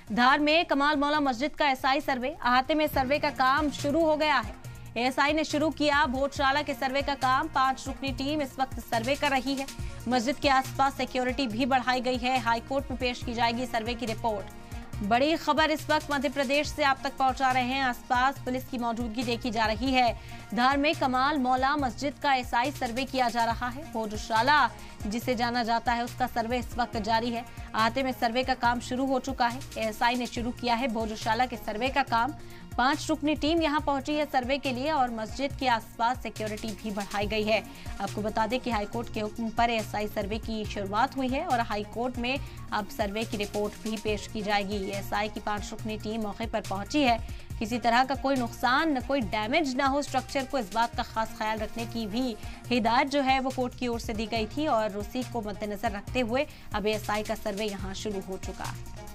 धार में कमाल मौला मस्जिद का एसआई सर्वे, अहाते में सर्वे का काम शुरू हो गया है। एएसआई ने शुरू किया भोजशाला के सर्वे का काम। 5 रुकनी टीम इस वक्त सर्वे कर रही है। मस्जिद के आसपास सिक्योरिटी भी बढ़ाई गई है। हाईकोर्ट में पेश की जाएगी सर्वे की रिपोर्ट। बड़ी खबर इस वक्त मध्य प्रदेश से आप तक पहुंचा रहे हैं। आसपास पुलिस की मौजूदगी देखी जा रही है। धार में कमाल मौला मस्जिद का एसआई सर्वे किया जा रहा है। भोजशाला जिसे जाना जाता है उसका सर्वे इस वक्त जारी है। आते में सर्वे का काम शुरू हो चुका है। एएसआई ने शुरू किया है भोजशाला के सर्वे का काम। 5 रुकनी टीम यहां पहुंची है सर्वे के लिए और मस्जिद के आसपास सिक्योरिटी भी बढ़ाई गई है। आपको बता दें कि हाईकोर्ट के हुक्म पर एएसआई सर्वे की शुरुआत हुई है और हाईकोर्ट में अब सर्वे की रिपोर्ट भी पेश की जाएगी। एएसआई की 5 रुकनी टीम मौके पर पहुंची है। किसी तरह का कोई नुकसान न कोई डैमेज ना हो स्ट्रक्चर को, इस बात का खास ख्याल रखने की भी हिदायत जो है वो कोर्ट की ओर से दी गई थी और उसी को मद्देनजर रखते हुए अब एएसआई का सर्वे यहां शुरू हो चुका है।